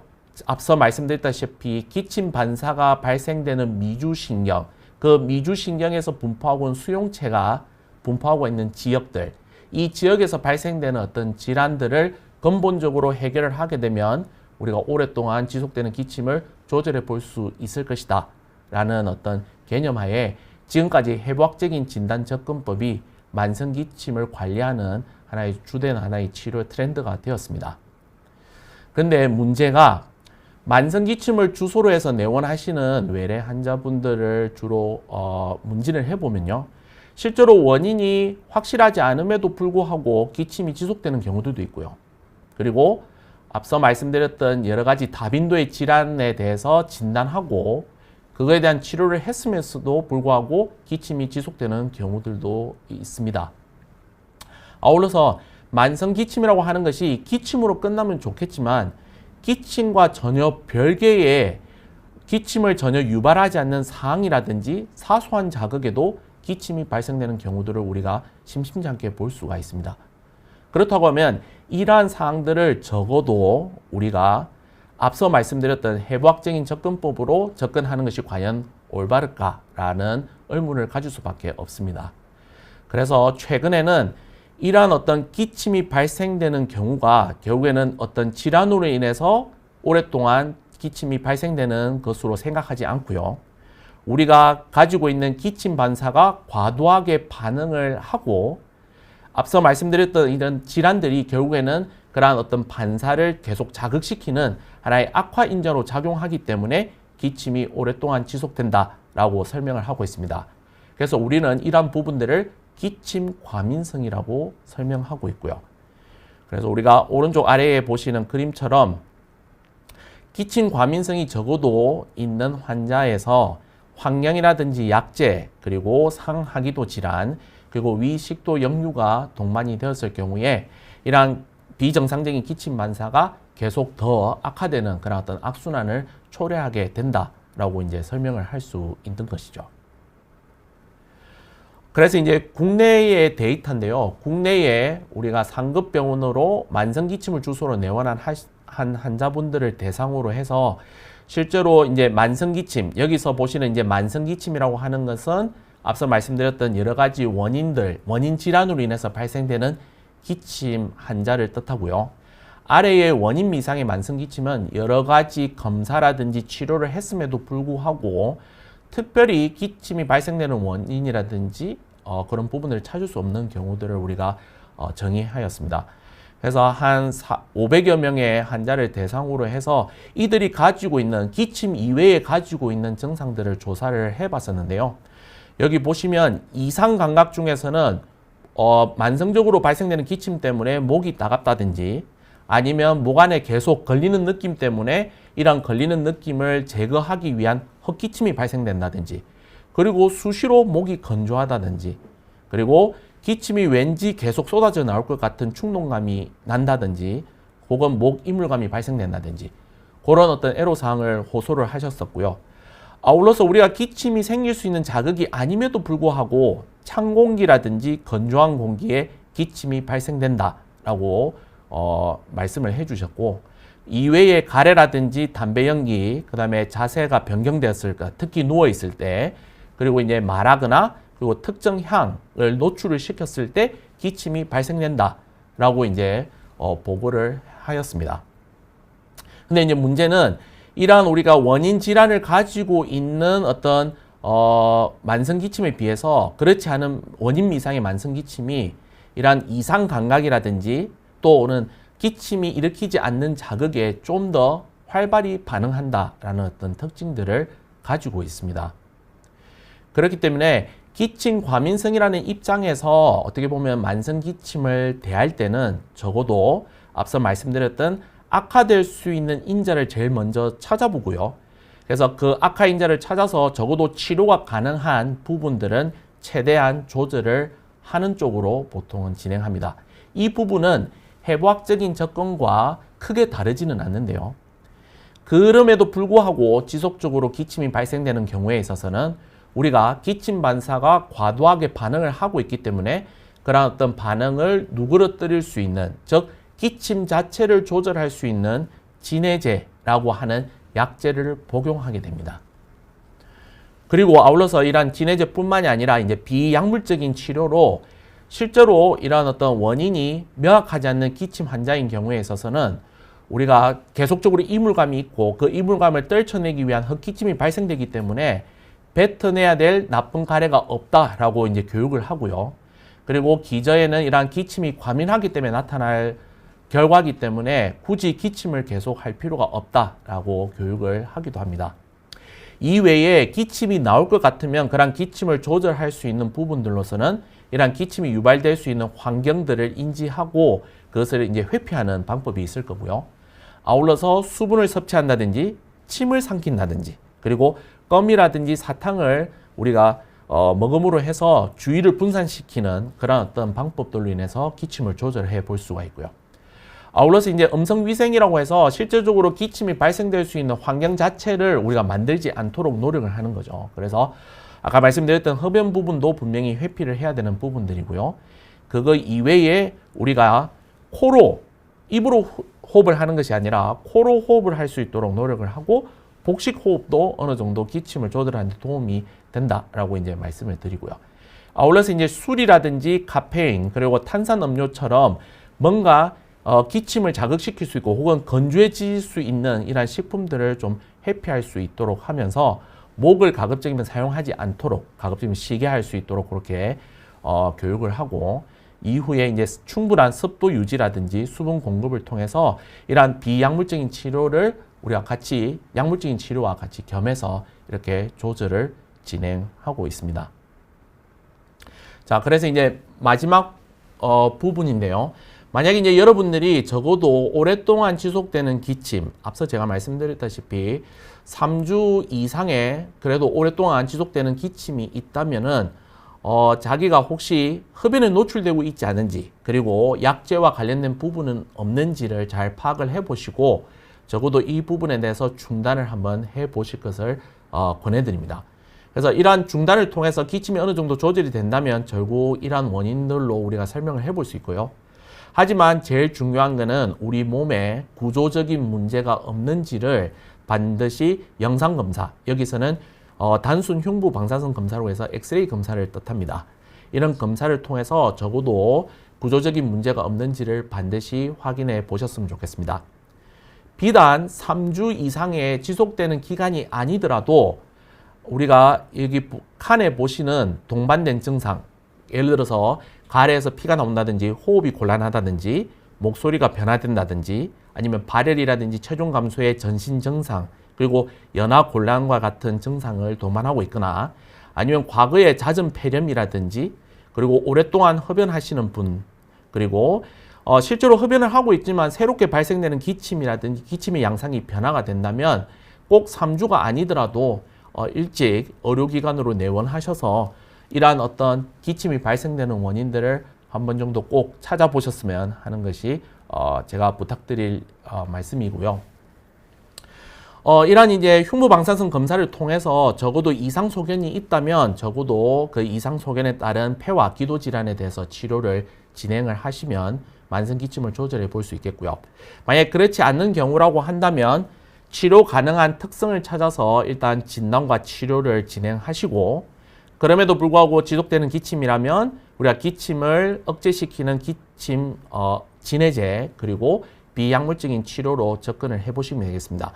앞서 말씀드렸다시피 기침 반사가 발생되는 미주신경, 그 미주신경에서 분포하고 있는 수용체가 분포하고 있는 지역들, 이 지역에서 발생되는 어떤 질환들을 근본적으로 해결을 하게 되면 우리가 오랫동안 지속되는 기침을 조절해 볼 수 있을 것이다 라는 어떤 개념하에 지금까지 해부학적인 진단 접근법이 만성기침을 관리하는 주된 하나의 치료 트렌드가 되었습니다. 그런데 문제가 만성기침을 주소로 해서 내원하시는 외래 환자분들을 주로 문진을 해보면요. 실제로 원인이 확실하지 않음에도 불구하고 기침이 지속되는 경우들도 있고요. 그리고 앞서 말씀드렸던 여러 가지 다빈도의 질환에 대해서 진단하고 그거에 대한 치료를 했으면서도 불구하고 기침이 지속되는 경우들도 있습니다. 아울러서 만성기침이라고 하는 것이 기침으로 끝나면 좋겠지만 기침과 전혀 별개의 기침을 전혀 유발하지 않는 사항이라든지 사소한 자극에도 기침이 발생되는 경우들을 우리가 심심찮게 볼 수가 있습니다. 그렇다고 하면 이러한 사항들을 적어도 우리가 앞서 말씀드렸던 해부학적인 접근법으로 접근하는 것이 과연 올바를까라는 의문을 가질 수밖에 없습니다. 그래서 최근에는 이러한 어떤 기침이 발생되는 경우가 결국에는 어떤 질환으로 인해서 오랫동안 기침이 발생되는 것으로 생각하지 않고요. 우리가 가지고 있는 기침 반사가 과도하게 반응을 하고 앞서 말씀드렸던 이런 질환들이 결국에는 그러한 어떤 반사를 계속 자극시키는 하나의 악화 인자로 작용하기 때문에 기침이 오랫동안 지속된다라고 설명을 하고 있습니다. 그래서 우리는 이러한 부분들을 기침 과민성이라고 설명하고 있고요. 그래서 우리가 오른쪽 아래에 보시는 그림처럼 기침 과민성이 적어도 있는 환자에서 환경이라든지 약제, 그리고 상하기도 질환, 그리고 위식도 역류가 동반이 되었을 경우에 이러한 비정상적인 기침 반사가 계속 더 악화되는 그런 어떤 악순환을 초래하게 된다라고 이제 설명을 할 수 있는 것이죠. 그래서 이제 국내의 데이터인데요. 국내에 우리가 상급 병원으로 만성기침을 주소로 내원한 한 환자분들을 대상으로 해서 실제로 이제 만성기침, 여기서 보시는 이제 만성기침이라고 하는 것은 앞서 말씀드렸던 여러 가지 원인 질환으로 인해서 발생되는 기침 환자를 뜻하고요. 아래의 원인 미상의 만성기침은 여러 가지 검사라든지 치료를 했음에도 불구하고 특별히 기침이 발생되는 원인이라든지 그런 부분을 찾을 수 없는 경우들을 우리가 정의하였습니다. 그래서 한 500여 명의 환자를 대상으로 해서 이들이 가지고 있는 기침 이외에 가지고 있는 증상들을 조사를 해봤었는데요. 여기 보시면 이상 감각 중에서는 만성적으로 발생되는 기침 때문에 목이 따갑다든지 아니면 목 안에 계속 걸리는 느낌 때문에 이런 걸리는 느낌을 제거하기 위한 헛기침이 발생된다든지 그리고 수시로 목이 건조하다든지 그리고 기침이 왠지 계속 쏟아져 나올 것 같은 충동감이 난다든지 혹은 목 이물감이 발생된다든지 그런 어떤 애로사항을 호소를 하셨었고요. 아울러서 우리가 기침이 생길 수 있는 자극이 아님에도 불구하고 찬 공기라든지 건조한 공기에 기침이 발생된다라고 말씀을 해주셨고 이외에 가래라든지 담배 연기, 그 다음에 자세가 변경되었을 때, 특히 누워있을 때, 그리고 이제 말하거나 그리고 특정 향을 노출을 시켰을 때 기침이 발생된다라고 이제 보고를 하였습니다. 근데 이제 문제는 이러한 우리가 원인 질환을 가지고 있는 어떤 만성 기침에 비해서 그렇지 않은 원인 미상의 만성 기침이 이러한 이상 감각이라든지 또는 기침이 일으키지 않는 자극에 좀 더 활발히 반응한다라는 어떤 특징들을 가지고 있습니다. 그렇기 때문에 기침 과민성이라는 입장에서 어떻게 보면 만성 기침을 대할 때는 적어도 앞서 말씀드렸던 악화될 수 있는 인자를 제일 먼저 찾아보고요. 그래서 그 악화 인자를 찾아서 적어도 치료가 가능한 부분들은 최대한 조절을 하는 쪽으로 보통은 진행합니다. 이 부분은 해부학적인 접근과 크게 다르지는 않는데요. 그럼에도 불구하고 지속적으로 기침이 발생되는 경우에 있어서는 우리가 기침 반사가 과도하게 반응을 하고 있기 때문에 그런 어떤 반응을 누그러뜨릴 수 있는, 즉 기침 자체를 조절할 수 있는 진해제라고 하는 약제를 복용하게 됩니다. 그리고 아울러서 이러한 진해제뿐만이 아니라 이제 비약물적인 치료로 실제로 이러한 어떤 원인이 명확하지 않는 기침 환자인 경우에 있어서는 우리가 계속적으로 이물감이 있고 그 이물감을 떨쳐내기 위한 헛기침이 발생되기 때문에 뱉어내야 될 나쁜 가래가 없다라고 이제 교육을 하고요. 그리고 기저에는 이러한 기침이 과민하기 때문에 나타날 결과이기 때문에 굳이 기침을 계속 할 필요가 없다라고 교육을 하기도 합니다. 이외에 기침이 나올 것 같으면 그런 기침을 조절할 수 있는 부분들로서는 이러한 기침이 유발될 수 있는 환경들을 인지하고 그것을 이제 회피하는 방법이 있을 거고요. 아울러서 수분을 섭취한다든지 침을 삼킨다든지 그리고 껌이라든지 사탕을 우리가 먹음으로 해서 주의를 분산시키는 그런 어떤 방법들로 인해서 기침을 조절해 볼 수가 있고요. 아울러서 이제 음성위생이라고 해서 실질적으로 기침이 발생될 수 있는 환경 자체를 우리가 만들지 않도록 노력을 하는 거죠. 그래서 아까 말씀드렸던 흡연 부분도 분명히 회피를 해야 되는 부분들이고요. 그거 이외에 우리가 코로, 입으로 호흡을 하는 것이 아니라 코로 호흡을 할 수 있도록 노력을 하고 복식 호흡도 어느 정도 기침을 조절하는 데 도움이 된다라고 이제 말씀을 드리고요. 아울러서 이제 술이라든지 카페인 그리고 탄산음료처럼 뭔가 기침을 자극시킬 수 있고 혹은 건조해질 수 있는 이러한 식품들을 좀 회피할 수 있도록 하면서 목을 가급적이면 사용하지 않도록 가급적이면 쉬게 할 수 있도록 그렇게 교육을 하고 이후에 이제 충분한 습도 유지라든지 수분 공급을 통해서 이러한 비약물적인 치료를 우리가 같이 약물적인 치료와 같이 겸해서 이렇게 조절을 진행하고 있습니다. 자, 그래서 이제 마지막 부분인데요. 만약에 이제 여러분들이 적어도 오랫동안 지속되는 기침, 앞서 제가 말씀드렸다시피 3주 이상의 그래도 오랫동안 지속되는 기침이 있다면은 자기가 혹시 흡연에 노출되고 있지 않은지 그리고 약제와 관련된 부분은 없는지를 잘 파악을 해 보시고 적어도 이 부분에 대해서 중단을 한번 해 보실 것을 권해드립니다. 그래서 이러한 중단을 통해서 기침이 어느 정도 조절이 된다면 결국 이러한 원인들로 우리가 설명을 해볼 수 있고요. 하지만 제일 중요한 것은 우리 몸에 구조적인 문제가 없는지를 반드시 영상검사, 여기서는 단순 흉부 방사선 검사로 해서 엑스레이 검사를 뜻합니다. 이런 검사를 통해서 적어도 구조적인 문제가 없는지를 반드시 확인해 보셨으면 좋겠습니다. 비단 3주 이상의 지속되는 기간이 아니더라도 우리가 여기 칸에 보시는 동반된 증상, 예를 들어서 가래에서 피가 나온다든지 호흡이 곤란하다든지 목소리가 변화된다든지 아니면 발열이라든지 체중 감소의 전신 증상 그리고 연하 곤란과 같은 증상을 동반하고 있거나 아니면 과거에 잦은 폐렴이라든지 그리고 오랫동안 흡연하시는 분 그리고 실제로 흡연을 하고 있지만 새롭게 발생되는 기침이라든지 기침의 양상이 변화가 된다면 꼭 3주가 아니더라도 일찍 의료기관으로 내원하셔서 이러한 어떤 기침이 발생되는 원인들을 한 번 정도 꼭 찾아보셨으면 하는 것이 제가 부탁드릴 말씀이고요. 이러한 이제 흉부방사선 검사를 통해서 적어도 이상 소견이 있다면 적어도 그 이상 소견에 따른 폐와 기도 질환에 대해서 치료를 진행을 하시면 만성 기침을 조절해 볼 수 있겠고요. 만약 그렇지 않는 경우라고 한다면 치료 가능한 특성을 찾아서 일단 진단과 치료를 진행하시고 그럼에도 불구하고 지속되는 기침이라면 우리가 기침을 억제시키는 기침 진해제 그리고 비약물적인 치료로 접근을 해보시면 되겠습니다.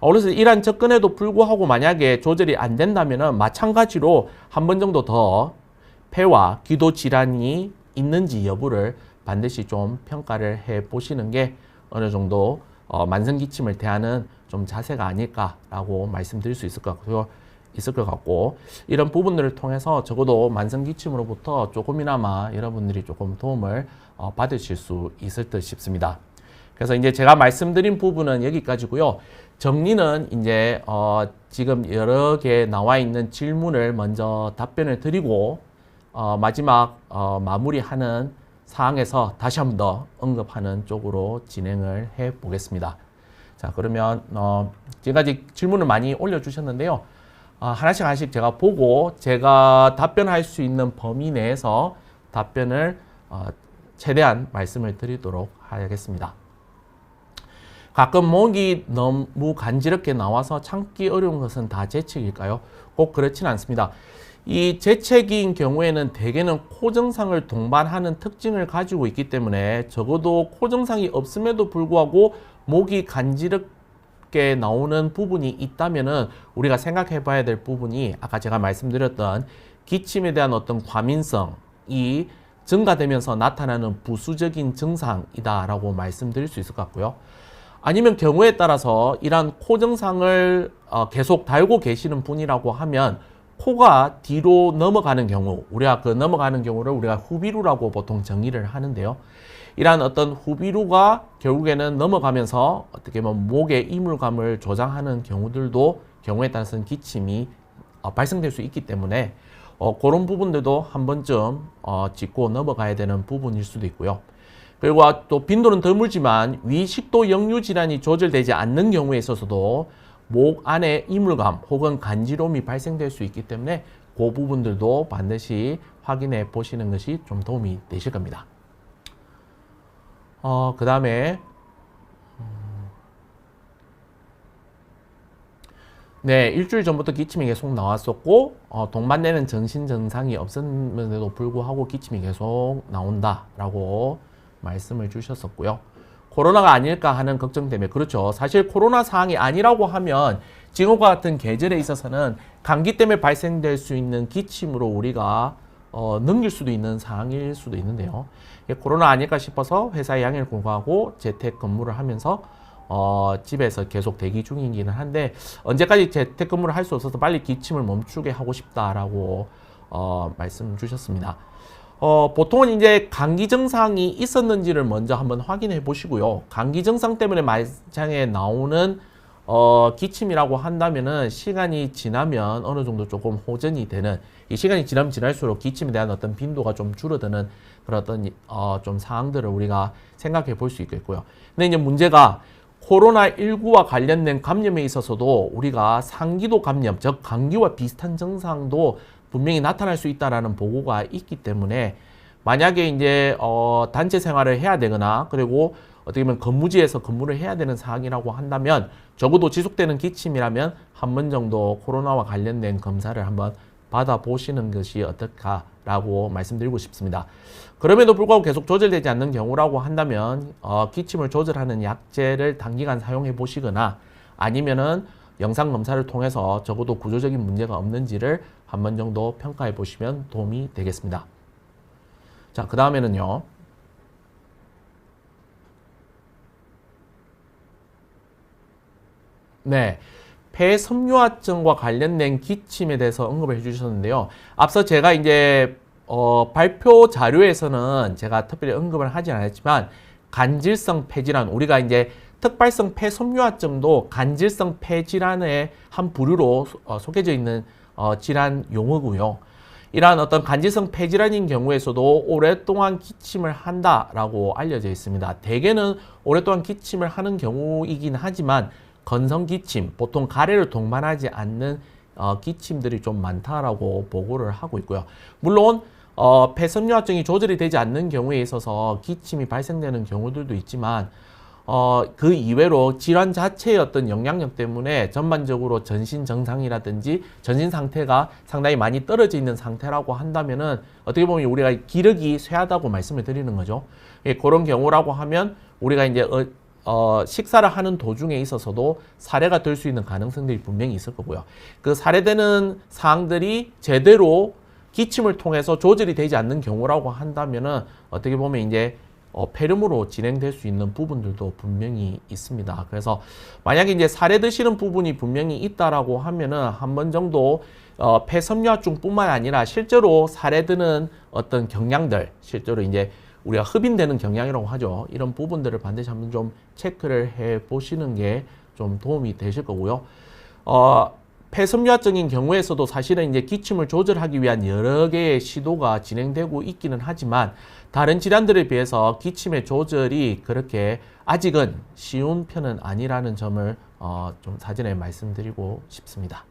그래서 이러한 접근에도 불구하고 만약에 조절이 안 된다면 마찬가지로 한 번 정도 더 폐와 기도 질환이 있는지 여부를 반드시 좀 평가를 해 보시는 게 어느 정도 만성 기침을 대하는 좀 자세가 아닐까라고 말씀드릴 수 있을 것 같고 이런 부분들을 통해서 적어도 만성 기침으로부터 조금이나마 여러분들이 조금 도움을 받으실 수 있을 듯 싶습니다. 그래서 이제 제가 말씀드린 부분은 여기까지고요. 정리는 이제 지금 여러 개 나와 있는 질문을 먼저 답변을 드리고 마지막 마무리하는 사항에서 다시 한 번 더 언급하는 쪽으로 진행을 해 보겠습니다. 자, 그러면 지금까지 질문을 많이 올려주셨는데요. 하나씩 제가 보고 제가 답변할 수 있는 범위 내에서 답변을 최대한 말씀을 드리도록 하겠습니다. 가끔 목이 너무 간지럽게 나와서 참기 어려운 것은 다 재채기일까요? 꼭 그렇지는 않습니다. 이 재채기인 경우에는 대개는 코 증상을 동반하는 특징을 가지고 있기 때문에 적어도 코 증상이 없음에도 불구하고 목이 간지럽게 나오는 부분이 있다면은 우리가 생각해 봐야 될 부분이 아까 제가 말씀드렸던 기침에 대한 어떤 과민성이 증가되면서 나타나는 부수적인 증상이다라고 말씀드릴 수 있을 것 같고요. 아니면 경우에 따라서 이러한 코 증상을 계속 달고 계시는 분이라고 하면 코가 뒤로 넘어가는 경우, 우리가 그 넘어가는 경우를 우리가 후비루라고 보통 정의를 하는데요. 이러한 어떤 후비루가 결국에는 넘어가면서 어떻게 보면 목의 이물감을 조장하는 경우들도 경우에 따라서는 기침이 발생될 수 있기 때문에 그런 부분들도 한 번쯤 짚고 넘어가야 되는 부분일 수도 있고요. 그리고 또 빈도는 덜 물지만 위식도 역류 질환이 조절되지 않는 경우에 있어서도 목 안에 이물감 혹은 간지러움이 발생될 수 있기 때문에 그 부분들도 반드시 확인해 보시는 것이 좀 도움이 되실 겁니다. 그 다음에 네, 일주일 전부터 기침이 계속 나왔었고 동반되는 전신 증상이 없었는데도 불구하고 기침이 계속 나온다라고 말씀을 주셨었고요. 코로나가 아닐까 하는 걱정 때문에 그렇죠. 사실 코로나 상황이 아니라고 하면 지금과 같은 계절에 있어서는 감기 때문에 발생될 수 있는 기침으로 우리가 넘길 수도 있는 상황일 수도 있는데요. 코로나 아닐까 싶어서 회사에 양해를 구하고 재택 근무를 하면서 집에서 계속 대기 중이기는 한데 언제까지 재택근무를 할 수 없어서 빨리 기침을 멈추게 하고 싶다라고 말씀 주셨습니다. 보통은 이제 감기 증상이 있었는지를 먼저 한번 확인해 보시고요. 감기 증상 때문에 말장에 나오는 기침이라고 한다면은 시간이 지나면 어느 정도 조금 호전이 되는, 이 시간이 지나면 지날수록 기침에 대한 어떤 빈도가 좀 줄어드는 그런 어떤 좀 상황들을 우리가 생각해 볼 수 있겠고요. 근데 이제 문제가 코로나19와 관련된 감염에 있어서도 우리가 상기도 감염, 즉 감기와 비슷한 증상도 분명히 나타날 수 있다라는 보고가 있기 때문에 만약에 이제 단체 생활을 해야 되거나 그리고 어떻게 보면 근무지에서 근무를 해야 되는 상황이라고 한다면 적어도 지속되는 기침이라면 한 번 정도 코로나와 관련된 검사를 한번 받아보시는 것이 어떨까라고 말씀드리고 싶습니다. 그럼에도 불구하고 계속 조절되지 않는 경우라고 한다면 기침을 조절하는 약제를 단기간 사용해 보시거나 아니면은 영상 검사를 통해서 적어도 구조적인 문제가 없는지를 한 번 정도 평가해 보시면 도움이 되겠습니다. 자, 그 다음에는요. 네. 폐섬유화증과 관련된 기침에 대해서 언급을 해주셨는데요. 앞서 제가 이제 발표 자료에서는 제가 특별히 언급을 하진 않았지만 간질성 폐질환, 우리가 이제 특발성 폐섬유화증도 간질성 폐질환의 한 부류로 속해져 있는 질환 용어고요. 이러한 어떤 간질성 폐질환인 경우에서도 오랫동안 기침을 한다라고 알려져 있습니다. 대개는 오랫동안 기침을 하는 경우이긴 하지만 건성 기침, 보통 가래를 동반하지 않는 기침들이 좀 많다라고 보고를 하고 있고요. 물론 폐섬유화증이 조절이 되지 않는 경우에 있어서 기침이 발생되는 경우들도 있지만 그 이외로 질환 자체의 어떤 영향력 때문에 전반적으로 전신 증상이라든지 전신 상태가 상당히 많이 떨어져 있는 상태라고 한다면은 어떻게 보면 우리가 기력이 쇠하다고 말씀을 드리는 거죠. 그런 경우라고 하면 우리가 이제 식사를 하는 도중에 있어서도 사례가 될 수 있는 가능성들이 분명히 있을 거고요. 그 사례되는 사항들이 제대로 기침을 통해서 조절이 되지 않는 경우라고 한다면은 어떻게 보면 이제 폐렴으로 진행될 수 있는 부분들도 분명히 있습니다. 그래서 만약에 이제 사례 드시는 부분이 분명히 있다라고 하면은 한 번 정도 폐섬유화증뿐만 아니라 실제로 사례드는 어떤 경향들, 실제로 이제 우리가 흡인되는 경향이라고 하죠. 이런 부분들을 반드시 한번 좀 체크를 해 보시는 게 좀 도움이 되실 거고요. 폐섬유화증인 경우에서도 사실은 이제 기침을 조절하기 위한 여러 개의 시도가 진행되고 있기는 하지만 다른 질환들에 비해서 기침의 조절이 그렇게 아직은 쉬운 편은 아니라는 점을 좀 사전에 말씀드리고 싶습니다.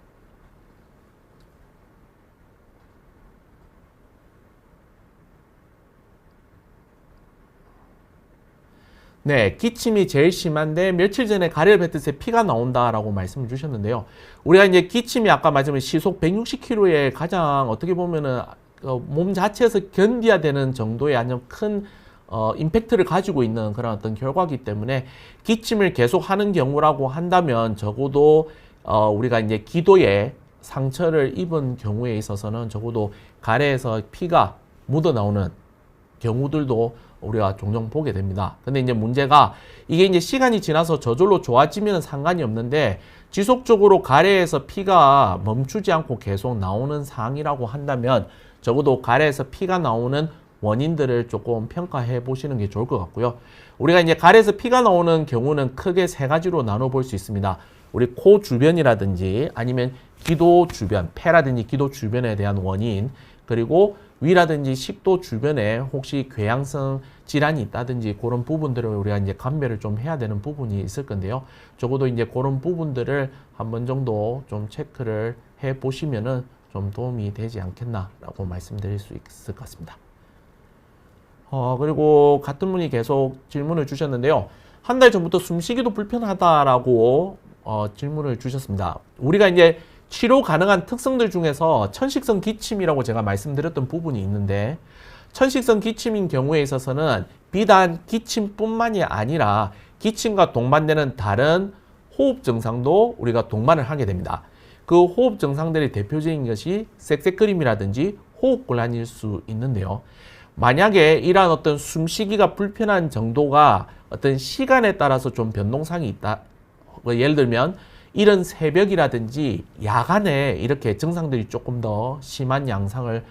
네, 기침이 제일 심한데 며칠 전에 가래를 뱉을 때 피가 나온다라고 말씀을 주셨는데요. 우리가 이제 기침이 아까 말씀드린 시속 160km의 가장 어떻게 보면은 몸 자체에서 견뎌야 되는 정도의 아주 큰 임팩트를 가지고 있는 그런 어떤 결과이기 때문에 기침을 계속 하는 경우라고 한다면 적어도 우리가 이제 기도에 상처를 입은 경우에 있어서는 적어도 가래에서 피가 묻어 나오는 경우들도 우리가 종종 보게 됩니다. 근데 이제 문제가 이게 이제 시간이 지나서 저절로 좋아지면 상관이 없는데 지속적으로 가래에서 피가 멈추지 않고 계속 나오는 상황이라고 한다면 적어도 가래에서 피가 나오는 원인들을 조금 평가해 보시는 게 좋을 것 같고요. 우리가 이제 가래에서 피가 나오는 경우는 크게 세 가지로 나눠 볼 수 있습니다. 우리 코 주변이라든지 아니면 기도 주변, 폐라든지 기도 주변에 대한 원인, 그리고 위라든지 식도 주변에 혹시 궤양성 질환이 있다든지 그런 부분들을 우리가 이제 감별을 좀 해야 되는 부분이 있을 건데요. 적어도 이제 그런 부분들을 한 번 정도 좀 체크를 해 보시면은 좀 도움이 되지 않겠나라고 말씀드릴 수 있을 것 같습니다. 그리고 같은 분이 계속 질문을 주셨는데요. 한 달 전부터 숨쉬기도 불편하다라고 질문을 주셨습니다. 우리가 이제 치료 가능한 특성들 중에서 천식성 기침이라고 제가 말씀드렸던 부분이 있는데, 천식성 기침인 경우에 있어서는 비단 기침뿐만이 아니라 기침과 동반되는 다른 호흡 증상도 우리가 동반을 하게 됩니다. 그 호흡 증상들의 대표적인 것이 쌕쌕거림이라든지 호흡곤란일 수 있는데요. 만약에 이러한 어떤 숨쉬기가 불편한 정도가 어떤 시간에 따라서 좀 변동상이 있다. 예를 들면 이른 새벽이라든지 야간에 이렇게 증상들이 조금 더 심한 양상을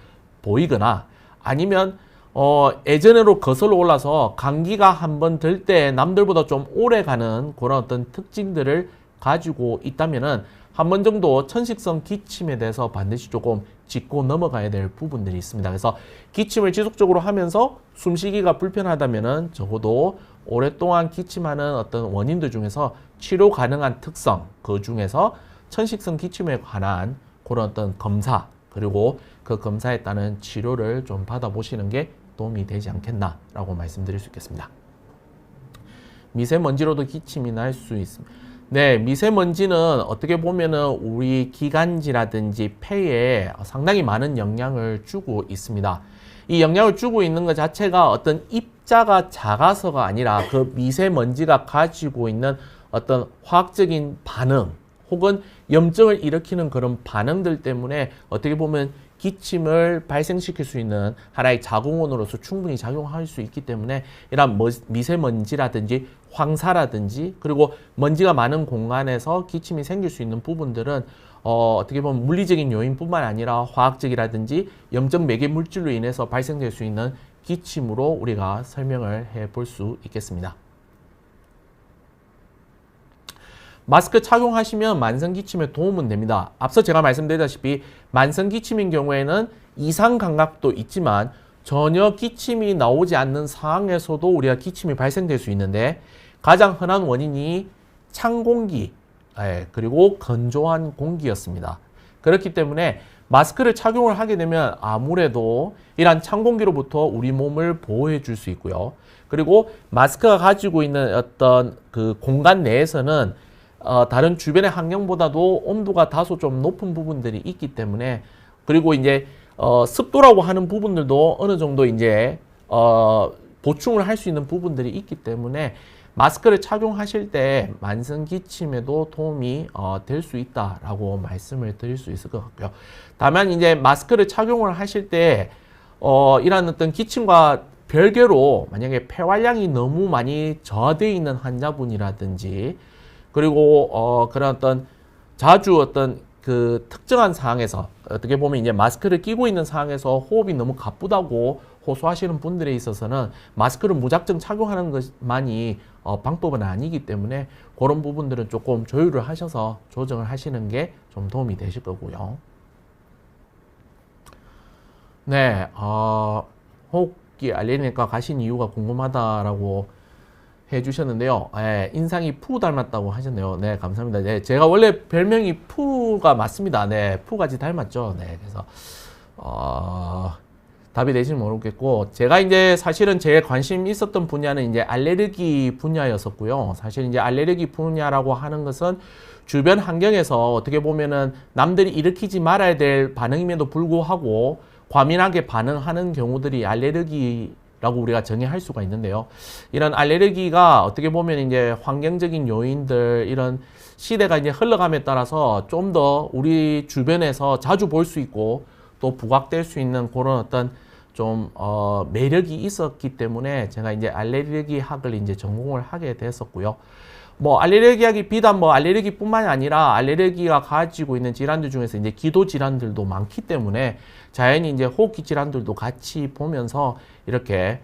보이거나, 아니면 예전으로 거슬러 올라서 감기가 한번 들 때 남들보다 좀 오래 가는 그런 어떤 특징들을 가지고 있다면은 한 번 정도 천식성 기침에 대해서 반드시 조금 짚고 넘어가야 될 부분들이 있습니다. 그래서 기침을 지속적으로 하면서 숨쉬기가 불편하다면은 적어도 오랫동안 기침하는 어떤 원인들 중에서 치료 가능한 특성, 그 중에서 천식성 기침에 관한 그런 어떤 검사, 그리고 그 검사에 따른 치료를 좀 받아보시는 게 도움이 되지 않겠나라고 말씀드릴 수 있겠습니다. 미세먼지로도 기침이 날 수 있습니다. 네, 미세먼지는 어떻게 보면은 우리 기관지라든지 폐에 상당히 많은 영향을 주고 있습니다. 이 영향을 주고 있는 것 자체가 어떤 입자가 작아서가 아니라 그 미세먼지가 가지고 있는 어떤 화학적인 반응 혹은 염증을 일으키는 그런 반응들 때문에 어떻게 보면 기침을 발생시킬 수 있는 하나의 자궁원으로서 충분히 작용할 수 있기 때문에 이런 미세먼지라든지 황사라든지 그리고 먼지가 많은 공간에서 기침이 생길 수 있는 부분들은 어떻게 보면 물리적인 요인뿐만 아니라 화학적이라든지 염증 매개 물질로 인해서 발생될 수 있는 기침으로 우리가 설명을 해 볼 수 있겠습니다. 마스크 착용하시면 만성기침에 도움은 됩니다. 앞서 제가 말씀드렸다시피 만성기침인 경우에는 이상 감각도 있지만 전혀 기침이 나오지 않는 상황에서도 우리가 기침이 발생될 수 있는데, 가장 흔한 원인이 찬 공기, 그리고 건조한 공기였습니다. 그렇기 때문에 마스크를 착용을 하게 되면 아무래도 이러한 찬 공기로부터 우리 몸을 보호해 줄 수 있고요. 그리고 마스크가 가지고 있는 어떤 그 공간 내에서는 다른 주변의 환경보다도 온도가 다소 좀 높은 부분들이 있기 때문에, 그리고 이제 습도라고 하는 부분들도 어느 정도 이제 보충을 할 수 있는 부분들이 있기 때문에 마스크를 착용하실 때 만성 기침에도 도움이 될 수 있다라고 말씀을 드릴 수 있을 것 같고요. 다만 이제 마스크를 착용을 하실 때 이런 어떤 기침과 별개로 만약에 폐활량이 너무 많이 저하되어 있는 환자분이라든지, 그리고 그런 어떤 자주 어떤 그 특정한 상황에서 어떻게 보면 이제 마스크를 끼고 있는 상황에서 호흡이 너무 가쁘다고 호소하시는 분들에 있어서는 마스크를 무작정 착용하는 것만이 방법은 아니기 때문에 그런 부분들은 조금 조율을 하셔서 조정을 하시는 게 좀 도움이 되실 거고요. 네, 호흡기 알레르기과 가신 이유가 궁금하다라고 해주셨는데요. 인상이 푸 닮았다고 하셨네요. 네, 감사합니다. 네, 제가 원래 별명이 푸가 맞습니다. 네, 푸같이 닮았죠. 네, 그래서 답이 되실지 모르겠고, 제가 이제 사실은 제일 관심 있었던 분야는 이제 알레르기 분야였었고요. 사실 이제 알레르기 분야라고 하는 것은 주변 환경에서 어떻게 보면은 남들이 일으키지 말아야 될 반응임에도 불구하고 과민하게 반응하는 경우들이 알레르기라고 우리가 정의할 수가 있는데요. 이런 알레르기가 어떻게 보면 이제 환경적인 요인들, 이런 시대가 이제 흘러감에 따라서 좀 더 우리 주변에서 자주 볼 수 있고 또 부각될 수 있는 그런 어떤 좀 매력이 있었기 때문에 제가 이제 알레르기 학을 이제 전공을 하게 됐었고요. 뭐 알레르기 학이 비단 뭐 알레르기뿐만이 아니라 알레르기가 가지고 있는 질환들 중에서 이제 기도 질환들도 많기 때문에 자연히 이제 호흡기 질환들도 같이 보면서 이렇게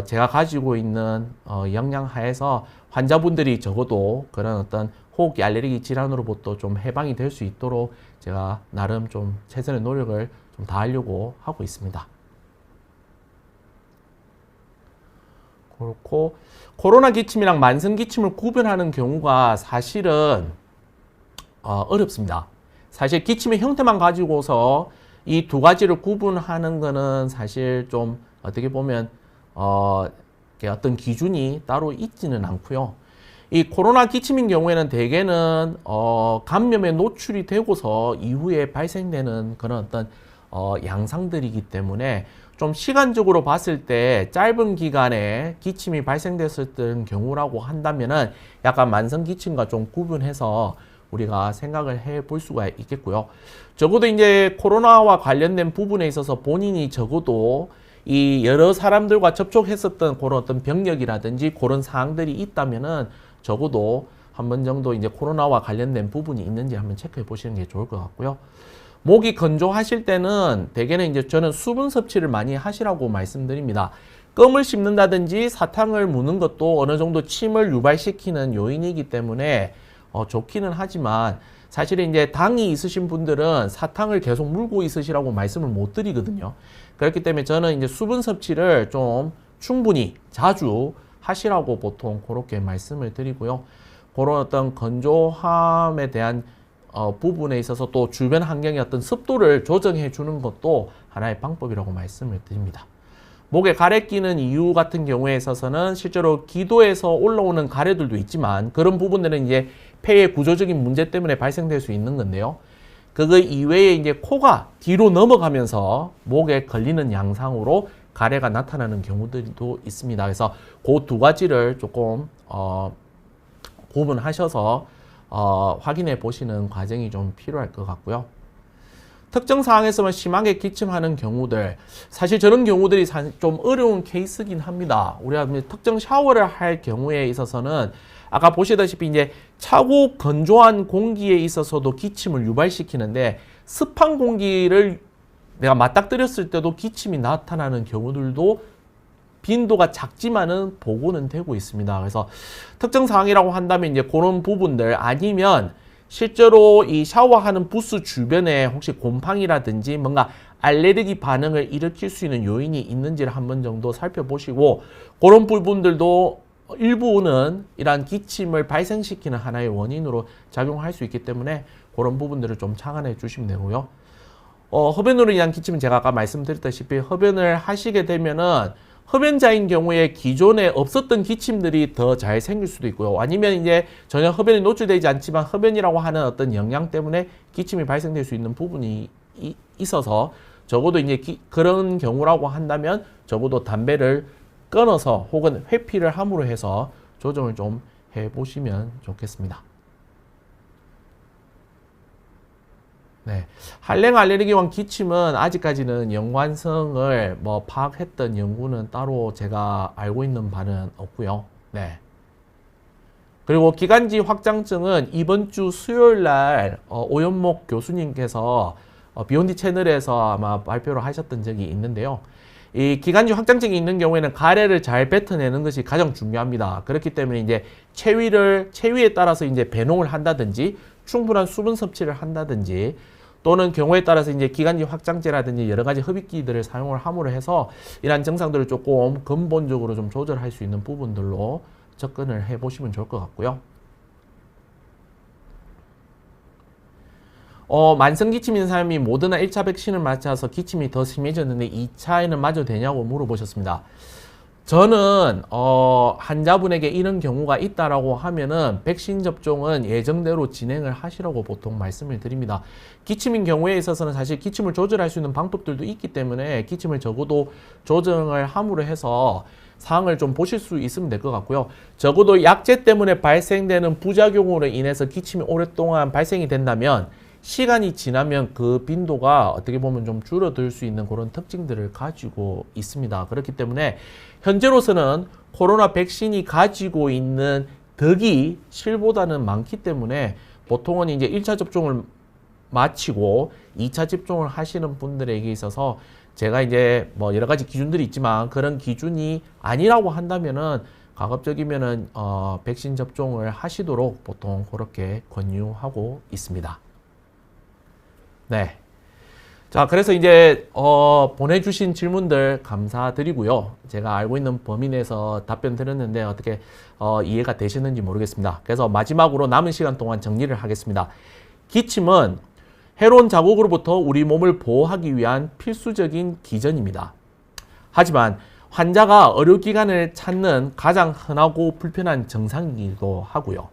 제가 가지고 있는 역량 하에서 환자분들이 적어도 그런 어떤 호흡기 알레르기 질환으로부터 좀 해방이 될 수 있도록 제가 나름 좀 최선의 노력을 좀 다하려고 하고 있습니다. 그렇고 코로나 기침이랑 만성 기침을 구별하는 경우가 사실은 어렵습니다. 사실 기침의 형태만 가지고서 이 두 가지를 구분하는 거는 사실 좀 어떻게 보면 어떤 기준이 따로 있지는 않고요. 이 코로나 기침인 경우에는 대개는 감염에 노출이 되고서 이후에 발생되는 그런 어떤 양상들이기 때문에 좀 시간적으로 봤을 때 짧은 기간에 기침이 발생됐을 경우라고 한다면은 약간 만성 기침과 좀 구분해서 우리가 생각을 해 볼 수가 있겠고요. 적어도 이제 코로나와 관련된 부분에 있어서 본인이 적어도 이 여러 사람들과 접촉했었던 그런 어떤 병력이라든지 그런 사항들이 있다면은 적어도 한 번 정도 이제 코로나와 관련된 부분이 있는지 한번 체크해 보시는 게 좋을 것 같고요. 목이 건조하실 때는 대개는 이제 저는 수분 섭취를 많이 하시라고 말씀드립니다. 껌을 씹는다든지 사탕을 무는 것도 어느 정도 침을 유발시키는 요인이기 때문에 좋기는 하지만 사실 이제 당이 있으신 분들은 사탕을 계속 물고 있으시라고 말씀을 못 드리거든요. 그렇기 때문에 저는 이제 수분 섭취를 좀 충분히 자주 하시라고 보통 그렇게 말씀을 드리고요. 그런 어떤 건조함에 대한 부분에 있어서 또 주변 환경의 어떤 습도를 조정해 주는 것도 하나의 방법이라고 말씀을 드립니다. 목에 가래 끼는 이유 같은 경우에 있어서는 실제로 기도에서 올라오는 가래들도 있지만 그런 부분들은 이제 폐의 구조적인 문제 때문에 발생될 수 있는 건데요. 그거 이외에 이제 코가 뒤로 넘어가면서 목에 걸리는 양상으로 가래가 나타나는 경우들도 있습니다. 그래서 그 두 가지를 조금 구분하셔서 확인해 보시는 과정이 좀 필요할 것 같고요. 특정 상황에서만 심하게 기침하는 경우들, 사실 저런 경우들이 좀 어려운 케이스긴 합니다. 우리가 특정 샤워를 할 경우에 있어서는 아까 보시다시피 이제 차고 건조한 공기에 있어서도 기침을 유발시키는데 습한 공기를 내가 맞닥뜨렸을 때도 기침이 나타나는 경우들도 빈도가 작지만은 보고는 되고 있습니다. 그래서 특정 상황이라고 한다면 이제 그런 부분들 아니면 실제로 이 샤워하는 부스 주변에 혹시 곰팡이라든지 뭔가 알레르기 반응을 일으킬 수 있는 요인이 있는지를 한번 정도 살펴보시고 그런 부분들도 일부는 이러한 기침을 발생시키는 하나의 원인으로 작용할 수 있기 때문에 그런 부분들을 좀 착안해 주시면 되고요. 흡연으로 인한 기침은 제가 아까 말씀드렸다시피 흡연을 하시게 되면은 흡연자인 경우에 기존에 없었던 기침들이 더 잘 생길 수도 있고요. 아니면 이제 전혀 흡연이 노출되지 않지만 흡연이라고 하는 어떤 영향 때문에 기침이 발생될 수 있는 부분이 있어서 적어도 이제 그런 경우라고 한다면 적어도 담배를 끊어서 혹은 회피를 함으로 해서 조정을 좀 해보시면 좋겠습니다. 네, 한랭 알레르기와 기침은 아직까지는 연관성을 파악했던 연구는 따로 제가 알고 있는 바는 없고요. 네. 그리고 기관지 확장증은 이번 주 수요일 날 오연목 교수님께서 비욘디 채널에서 아마 발표를 하셨던 적이 있는데요. 이 기관지 확장증이 있는 경우에는 가래를 잘 뱉어내는 것이 가장 중요합니다. 그렇기 때문에 이제 체위에 따라서 이제 배농을 한다든지 충분한 수분 섭취를 한다든지 또는 경우에 따라서 이제 기관지 확장제라든지 여러 가지 흡입기들을 사용을 함으로 해서 이러한 증상들을 조금 근본적으로 좀 조절할 수 있는 부분들로 접근을 해 보시면 좋을 것 같고요. 만성 기침인 사람이 모더나 1차 백신을 맞아서 기침이 더 심해졌는데 2차에는 맞아도 되냐고 물어보셨습니다. 저는 환자분에게 이런 경우가 있다라고 하면은 백신 접종은 예정대로 진행을 하시라고 보통 말씀을 드립니다. 기침인 경우에 있어서는 사실 기침을 조절할 수 있는 방법들도 있기 때문에 기침을 적어도 조정을 함으로 해서 사항을 좀 보실 수 있으면 될 것 같고요. 적어도 약제 때문에 발생되는 부작용으로 인해서 기침이 오랫동안 발생이 된다면 시간이 지나면 그 빈도가 어떻게 보면 좀 줄어들 수 있는 그런 특징들을 가지고 있습니다. 그렇기 때문에 현재로서는 코로나 백신이 가지고 있는 덕이 실보다는 많기 때문에 보통은 이제 1차 접종을 마치고 2차 접종을 하시는 분들에게 있어서 제가 이제 여러 가지 기준들이 있지만 그런 기준이 아니라고 한다면은 가급적이면은 백신 접종을 하시도록 보통 그렇게 권유하고 있습니다. 네. 자, 그래서 이제 보내주신 질문들 감사드리고요. 제가 알고 있는 범위 내에서 답변 드렸는데 어떻게 이해가 되셨는지 모르겠습니다. 그래서 마지막으로 남은 시간 동안 정리를 하겠습니다. 기침은 해로운 자극으로부터 우리 몸을 보호하기 위한 필수적인 기전입니다. 하지만 환자가 의료기관을 찾는 가장 흔하고 불편한 증상이기도 하고요.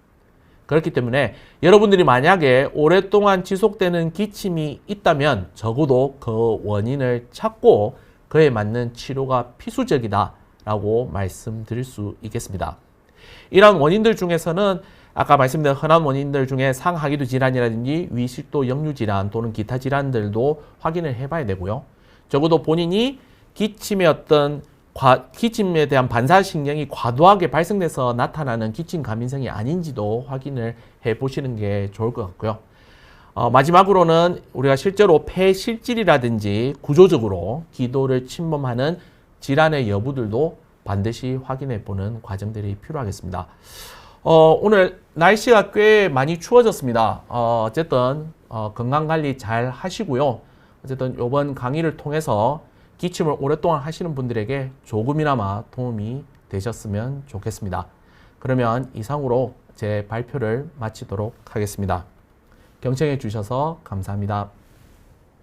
그렇기 때문에 여러분들이 만약에 오랫동안 지속되는 기침이 있다면 적어도 그 원인을 찾고 그에 맞는 치료가 필수적이다라고 말씀드릴 수 있겠습니다. 이러한 원인들 중에서는 아까 말씀드린 흔한 원인들 중에 상하기도 질환이라든지 위식도 역류 질환 또는 기타 질환들도 확인을 해봐야 되고요. 적어도 본인이 기침에 대한 반사신경이 과도하게 발생돼서 나타나는 기침 감염성이 아닌지도 확인을 해보시는 게 좋을 것 같고요. 마지막으로는 우리가 실제로 폐실질이라든지 구조적으로 기도를 침범하는 질환의 여부들도 반드시 확인해 보는 과정들이 필요하겠습니다. 오늘 날씨가 꽤 많이 추워졌습니다. 어쨌든 건강관리 잘 하시고요. 어쨌든 이번 강의를 통해서 기침을 오랫동안 하시는 분들에게 조금이나마 도움이 되셨으면 좋겠습니다. 그러면 이상으로 제 발표를 마치도록 하겠습니다. 경청해 주셔서 감사합니다.